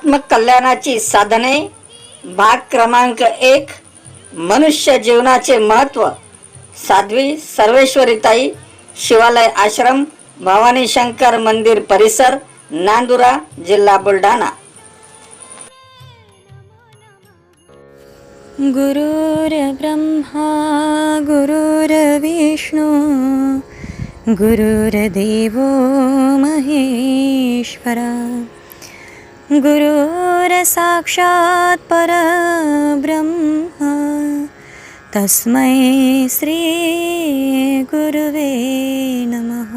आत्मकल्याणाची साधने भाग क्रमांक 1 मनुष्य जीवनाचे महत्व साध्वी सर्वेश्वरीताई शिवालय आश्रम भवानी शंकर मंदिर परिसर नांदुरा जिल्हा बुलढाणा। गुरुर्ब्रह्मा गुरुर्विष्णू गुरुर्देवो महेश्वरा गुरुर्साक्षात् परब्रह्मा तस्मै श्री गुरुवे नमः।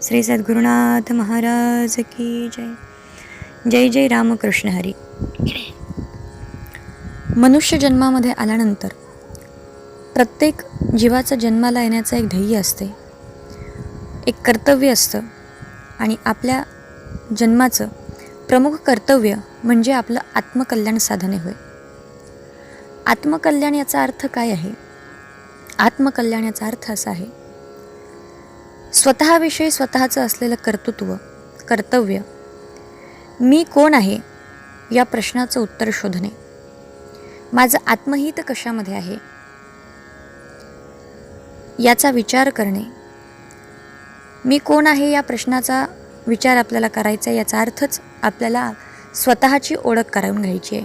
श्री सद्गुरुनाथ महाराज की जय। जय जय रामकृष्ण हरी। मनुष्य जन्मामध्ये आल्यानंतर प्रत्येक जीवाचं जन्माला येण्याचं एक ध्येय असते, एक कर्तव्य असतं आणि आपल्या जन्माचं प्रमुख कर्तव्य म्हणजे आपलं आत्मकल्याण साधने होय। आत्मकल्याण याचा अर्थ काय आहे? आत्मकल्याण याचा अर्थ असा आहे, स्वतःविषयी स्वतःचं असलेलं कर्तृत्व, कर्तव्य, मी कोण आहे या प्रश्नाचं उत्तर शोधणे, माझं आत्महित कशामध्ये आहे याचा विचार करणे, मी कोण आहे या प्रश्नाचा विचार आपल्याला करायचा आहे। याचा अर्थच आपल्याला स्वतःची ओळख करून घ्यायची आहे।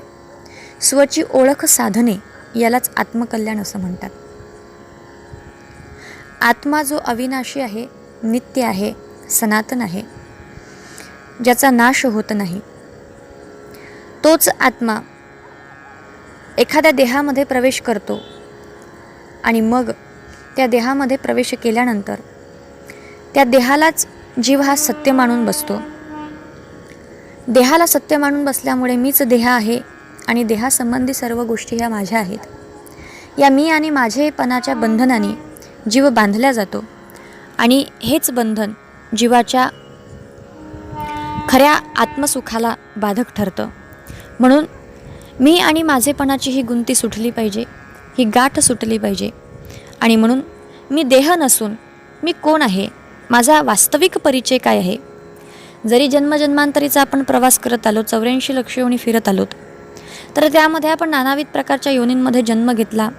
स्वची ओळख साधने यालाच आत्मकल्याण असं म्हणतात। आत्मा जो अविनाशी आहे, नित्य आहे, सनातन आहे, ज्याचा नाश होत नाही, तोच आत्मा एखाद्या देहामध्ये प्रवेश करतो आणि मग त्या देहामध्ये प्रवेश केल्यानंतर त्या देहालाच जीव हा सत्य मानून बसतो। देहाला सत्य मानून बसल्यामुळे मीच देह आहे आणि देहासंबंधी सर्व गोष्टी ह्या माझ्या आहेत। या मी आणि माझेपणाच्या बंधनाने जीव बांधला जातो आणि हेच बंधन जीवाच्या खऱ्या आत्मसुखाला बाधक ठरतं। म्हणून मी आणि माझेपणाची ही गुंती सुटली पाहिजे, ही गाठ सुटली पाहिजे। आणि म्हणून मी देह नसून मी कोण आहे, माझा वास्तविक परिचय काय आहे। जरी जन्मजन्मांतरीचा आपण प्रवास करत आलो, 84 लक्ष योनी फिरत आलोत, तर त्यामध्ये आपण नानाविध प्रकारच्या योनींमध्ये जन्म घेतला,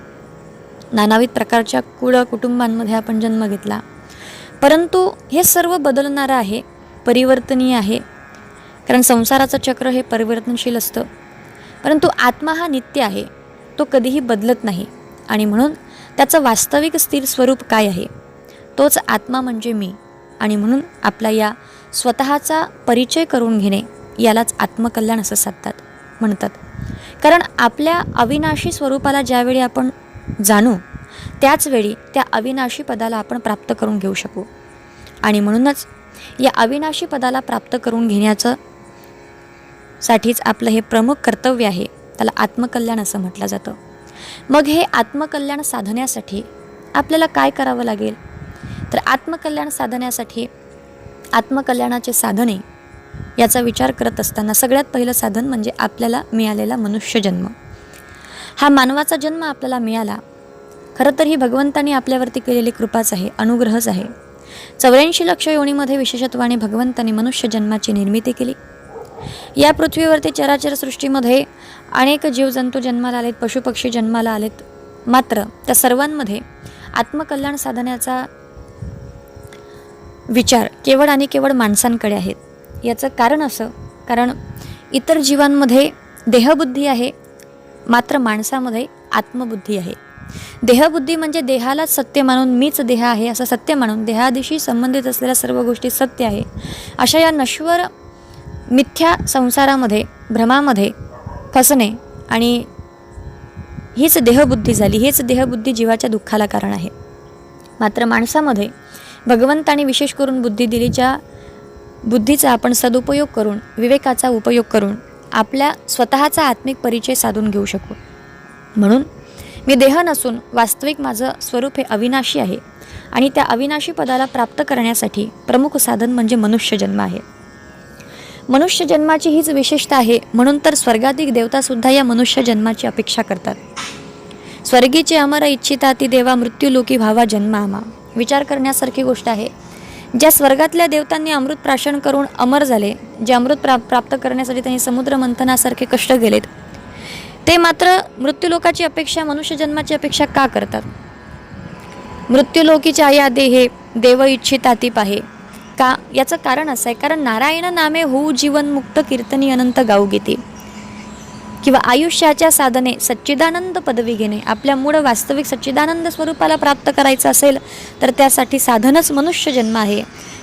नानाविध प्रकारच्या कुटुंबांमध्ये आपण जन्म घेतला, परंतु हे सर्व बदलणारं आहे, परिवर्तनीय आहे, कारण संसाराचं चक्र हे परिवर्तनशील असतं। परंतु आत्मा हा नित्य आहे, तो कधीही बदलत नाही आणि म्हणून त्याचं वास्तविक स्थिर स्वरूप काय आहे, तोच आत्मा म्हणजे मी। आणि म्हणून आपला या स्वतःचा परिचय करून घेणे यालाच आत्मकल्याण असं म्हणतात। कारण आपल्या अविनाशी स्वरूपाला ज्यावेळी आपण जाणू, त्याचवेळी त्या अविनाशी पदाला आपण प्राप्त करून घेऊ शकू। आणि म्हणूनच या अविनाशी पदाला प्राप्त करून घेण्याचं साठीच आपलं हे प्रमुख कर्तव्य आहे, त्याला आत्मकल्याण असं म्हटलं जातं। मग हे आत्मकल्याण साधण्यासाठी आपल्याला काय करावं लागेल? तर आत्मकल्याण साधण्यासाठी आत्मकल्याणाचे साधने याचा विचार करत असताना सगळ्यात पहिलं साधन म्हणजे आपल्याला मिळालेला मनुष्य जन्म। हा मानवाचा जन्म आपल्याला मिळाला, खरं तर ही भगवंतांनी आपल्यावरती केलेली कृपाच आहे, अनुग्रहच आहे। 84 लक्ष योनीमध्ये विशेषत्वाने भगवंतांनी मनुष्य जन्माची निर्मिती केली। या पृथ्वीवरती चराचर सृष्टीमध्ये अनेक जीवजंतू जन्माला आलेत, पशुपक्षी जन्माला आलेत, मात्र त्या सर्वांमध्ये आत्मकल्याण साधण्याचा विचार केवळ आणि केवळ माणसांकडे आहेत। याचं कारण असं, कारण इतर जीवांमध्ये देहबुद्धी आहे, मात्र माणसामध्ये आत्मबुद्धी आहे। देहबुद्धी म्हणजे देहाला सत्य मानून मीच देह आहे असं सत्य मानून देहादिशी संबंधित असलेल्या सर्व गोष्टी सत्य आहे अशा या नश्वर मिथ्या संसारामध्ये, भ्रमामध्ये फसणे, आणि हीच देहबुद्धी झाली, हीच देहबुद्धी जीवाच्या दुःखाला कारण आहे। मात्र माणसामध्ये भगवंताने विशेष करून बुद्धी दिली, ज्या बुद्धीचा आपण सदुपयोग करून, विवेकाचा उपयोग करून आपल्या स्वतःचा आत्मिक परिचय साधून घेऊ शकू। म्हणून मी देह नसून वास्तविक माझं स्वरूप हे अविनाशी आहे आणि त्या अविनाशी पदाला प्राप्त करण्यासाठी प्रमुख साधन म्हणजे मनुष्य जन्म आहे। मनुष्य जन्माची हीच विशेषता आहे, म्हणून तर स्वर्गाधिक देवतासुद्धा या मनुष्य जन्माची अपेक्षा करतात। स्वर्गीचे अमर इच्छिता ती देवा मृत्यूलोकी भावा जन्म आमा। विचार करण्यासारखी गोष्ट आहे ज्या स्वर्गातल्या देवतांनी अमृत प्राशन करून अमर झाले, जे अमृत प्राप्त करण्यासाठी त्यांनी समुद्र मंथनासारखे कष्ट केलेत, ते मात्र मृत्यूलोकाची अपेक्षा, मनुष्य जन्माची अपेक्षा का करतात? मृत्यूलोकीच्या या देहे देव इच्छिताती पाहे का? याचं कारण असं आहे, कारण नारायण नामे होऊ जीवन मुक्त कीर्तनी अनंत गाऊ गीते, किंवा आयुष्याच्या साधने सच्चिदानंद पदवी घेणे. आपल्या मूळ वास्तविक सच्चिदानंद स्वरूपाला प्राप्त करायचं असेल तर त्यासाठी साधनच मनुष्य जन्म आहे.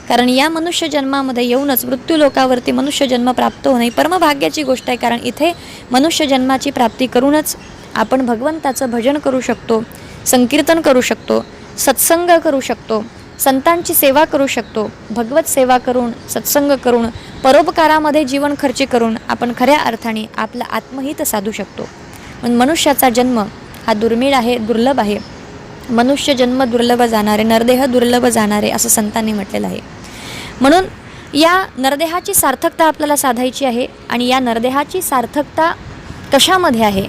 कारण या मनुष्य जन्मामध्ये येऊनच मृत्यूलोकावरती मनुष्य जन्म प्राप्त होणे परमभाग्याची गोष्ट आहे. कारण इथे मनुष्य जन्माची प्राप्ती करूनच आपण भगवंताचं भजन करू शकतो, संकीर्तन करू शकतो, सत्संग करू शकतो, संतांची सेवा करू शकतो. भगवत सेवा करून, सत्संग करून, परोपकारामध्ये जीवन खर्ची करून आपण खऱ्या अर्थाने आपलं आत्महित साधू शकतो. पण मनुष्याचा जन्म हा दुर्मिळ आहे, दुर्लभ आहे. मनुष्य जन्म दुर्लभ जाणारे, नरदेह दुर्लभ जाणारे असं संतांनी म्हटलेलं आहे. म्हणून या नरदेहाची सार्थकता आपल्याला साधायची आहे. आणि या नरदेहाची सार्थकता कशामध्ये आहे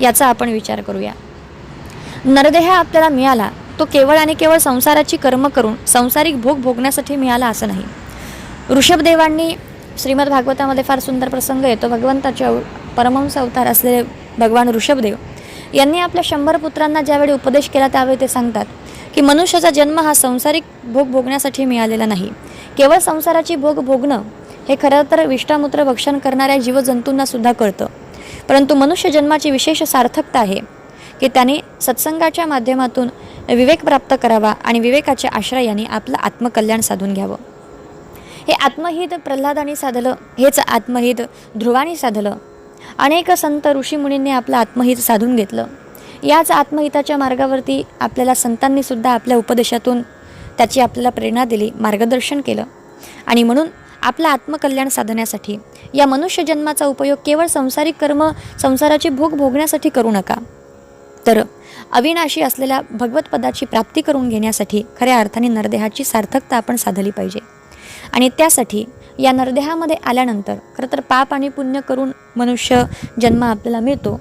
याचा आपण विचार करूया. नरदेह आपल्याला मिळाला तो केवळ आणि केवळ संसाराची कर्म करून सांसारिक भोग भोगण्यासाठी मिळाला असं नाही. ऋषभदेवांनी श्रीमद भागवतामध्ये फार सुंदर प्रसंग येतो. भगवंताचे परमहंस अवतार असलेले भगवान ऋषभदेव यांनी आपल्या 100 पुत्रांना ज्यावेळी उपदेश केला त्यावेळी ते सांगतात की मनुष्याचा जन्म हा सांसारिक भोग भोगण्यासाठी मिळालेला नाही. केवळ संसाराची भोग भोगणं हे खरं तर विष्टामूत्र भक्षण करणाऱ्या जीवजंतूंना सुद्धा कळतं. परंतु मनुष्य जन्माची विशेष सार्थकता आहे की त्याने सत्संगाच्या माध्यमातून विवेक प्राप्त करावा आणि विवेकाच्या आश्रयाने आपलं आत्मकल्याण साधून घ्यावं. हे आत्महित प्रल्हादाने साधलं, हेच आत्महित ध्रुवाने साधलं. अनेक संत ऋषीमुनींनी आपलं आत्महित साधून घेतलं. याच आत्महिताच्या मार्गावरती आपल्याला संतांनी सुद्धा आपल्या उपदेशातून त्याची आपल्याला प्रेरणा दिली, मार्गदर्शन केलं. आणि म्हणून आपलं आत्मकल्याण साधण्यासाठी या मनुष्य जन्माचा उपयोग केवळ संसारिक कर्म, संसाराची भोग भोगण्यासाठी करू नका, तर अविनाशी असलेल्या भगवत पदाची प्राप्ती करून घेण्यासाठी खऱ्या अर्थाने नरदेहाची सार्थकता आपण साधली पाहिजे. आणि त्यासाठी या नरदेहामध्ये आल्यानंतर खरं तर पाप आणि पुण्य करून मनुष्य जन्म आपल्याला मिळतो.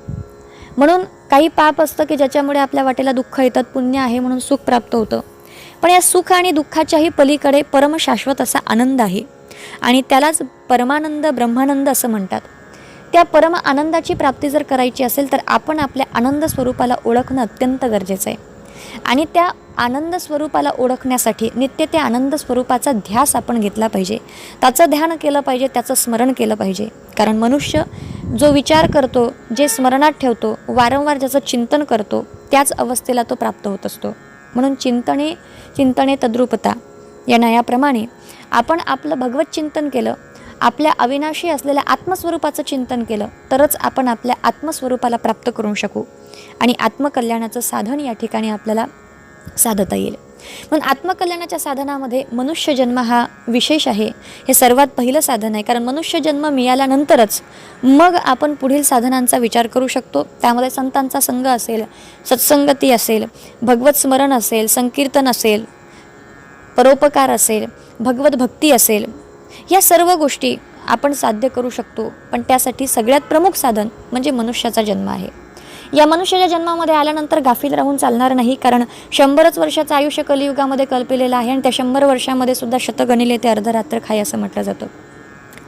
म्हणून काही पाप असतं की ज्याच्यामुळे आपल्या वाटेला दुःख येतात, पुण्य आहे म्हणून सुख प्राप्त होतं. पण या सुख आणि दुःखाच्याही पलीकडे परमशाश्वत असा आनंद आहे आणि त्यालाच परमानंद, ब्रह्मानंद असं म्हणतात. त्या परम आनंदाची प्राप्ती जर करायची असेल तर आपण आपल्या आनंद स्वरूपाला ओळखणं अत्यंत गरजेचं आहे. आणि त्या आनंद स्वरूपाला ओळखण्यासाठी नित्य त्या आनंद स्वरूपाचा ध्यास आपण घेतला पाहिजे, त्याचं ध्यान केलं पाहिजे, त्याचं स्मरण केलं पाहिजे. कारण मनुष्य जो विचार करतो, जे स्मरणात ठेवतो, वारंवार ज्याचं चिंतन करतो, त्याच अवस्थेला तो प्राप्त होत असतो. म्हणून चिंतने तद्रूपता या न्यायाप्रमाणे आपण आपलं भगवत चिंतन केलं, आपल्या अविनाशी असलेल्या आत्मस्वरूपाचं चिंतन केलं तरच आपण आपल्या आत्मस्वरूपाला प्राप्त करू शकू आणि आत्मकल्याणाचं साधन या ठिकाणी आपल्याला साधता येईल. म्हणून आत्मकल्याणाच्या साधनामध्ये मनुष्य जन्म हा विशेष आहे. हे सर्वात पहिलं साधन आहे. कारण मनुष्य जन्म मिळाल्यानंतरच मग आपण पुढील साधनांचा विचार करू शकतो. त्यामध्ये संतांचा संग असेल, सत्संगती असेल, भगवत स्मरण असेल, संकीर्तन असेल, परोपकार असेल, भगवत भक्ती असेल, या सर्व गोष्टी आपण साध्य करू शकतो. पण त्यासाठी सगळ्यात प्रमुख साधन म्हणजे मनुष्याचा जन्म आहे. या मनुष्याच्या जन्मामध्ये आल्यानंतर गाफील राहून चालणार नाही. कारण 100 वर्षाचं आयुष्य कलियुगामध्ये कल्पिलेलं आहे आणि त्या 100 वर्षामध्ये सुद्धा शतगणिले ते अर्धरात्र खाय असं म्हटलं जातं.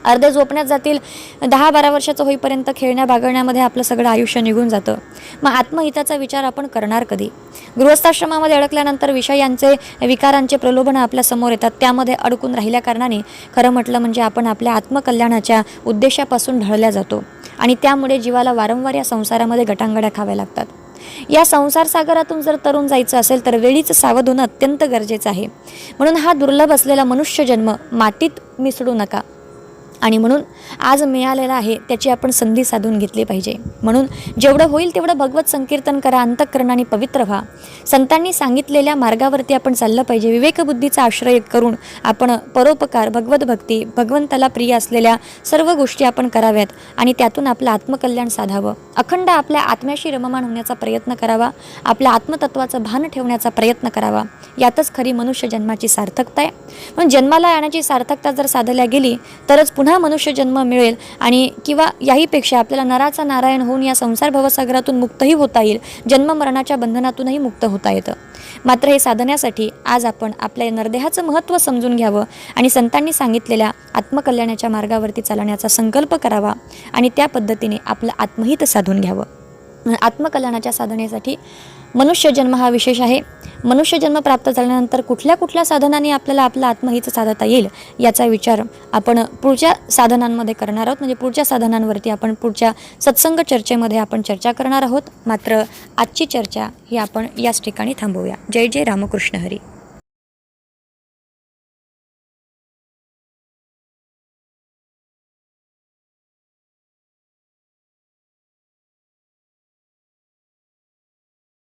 अर्धे झोपण्यात जातील, 10-12 वर्षाचं होईपर्यंत खेळण्या बागळण्यामध्ये आपलं सगळं आयुष्य निघून जातं. मग आत्महिताचा विचार आपण करणार कधी? गृहस्थाश्रमामध्ये अडकल्यानंतर विषयांचे, विकारांचे प्रलोभनं आपल्या समोर येतात. त्यामध्ये अडकून राहिल्या कारणाने खरं म्हटलं म्हणजे आपण आपल्या आत्मकल्याणाच्या उद्देशापासून ढळल्या जातो आणि त्यामुळे जीवाला वारंवार या संसारामध्ये गटांगड्या खाव्या लागतात. या संसार सागरातून जर तरुण जायचं असेल तर वेळीच सावध होणं अत्यंत गरजेचं आहे. म्हणून हा दुर्लभ असलेला मनुष्य जन्म मातीत मिसळू नका. आणि म्हणून आज मिळालेला आहे त्याची आपण संधी साधून घेतली पाहिजे. म्हणून जेवढं होईल तेवढं भगवत संकीर्तन करा, अंतःकरणाने पवित्र व्हा. संतांनी सांगितलेल्या मार्गावरती आपण चाललं पाहिजे. विवेकबुद्धीचा आश्रय करून आपण परोपकार, भगवत भक्ती, भगवंताला प्रिय असलेल्या सर्व गोष्टी आपण कराव्यात आणि त्यातून आपलं आत्मकल्याण साधावं. अखंड आपल्या आत्म्याशी रममाण होण्याचा प्रयत्न करावा, आपल्या आत्मतत्वाचं भान ठेवण्याचा प्रयत्न करावा. यातच खरी मनुष्य जन्माची सार्थकता आहे. पण जन्माला येण्याची सार्थकता जर साधल्या गेली तरच पुन्हा पुन्हा मनुष्य जन्म मिळेल आणि किंवा याहीपेक्षा आपल्याला नराचा नारायण होऊन या संसार भवसागरातून मुक्तही होता येईल, जन्ममरणाच्या बंधनातूनही मुक्त होता येतं. मात्र हे साधण्यासाठी आज आपण आपल्या नरदेहाचं महत्त्व समजून घ्यावं आणि संतांनी सांगितलेल्या आत्मकल्याणाच्या मार्गावरती चालण्याचा संकल्प करावा आणि त्या पद्धतीने आपलं आत्महित साधून घ्यावं. आत्मकल्याणाच्या साधनेसाठी मनुष्यजन्म हा विशेष आहे. मनुष्यजन्म प्राप्त झाल्यानंतर कुठल्या कुठल्या साधनांनी आपल्याला आपलं आत्महित साधता येईल याचा विचार आपण पुढच्या साधनांमध्ये करणार आहोत. म्हणजे पुढच्या साधनांवरती आपण पुढच्या सत्संग चर्चेमध्ये आपण चर्चा करणार आहोत. मात्र आजची चर्चा ही आपण याच ठिकाणी थांबवूया. जय जय रामकृष्ण हरी.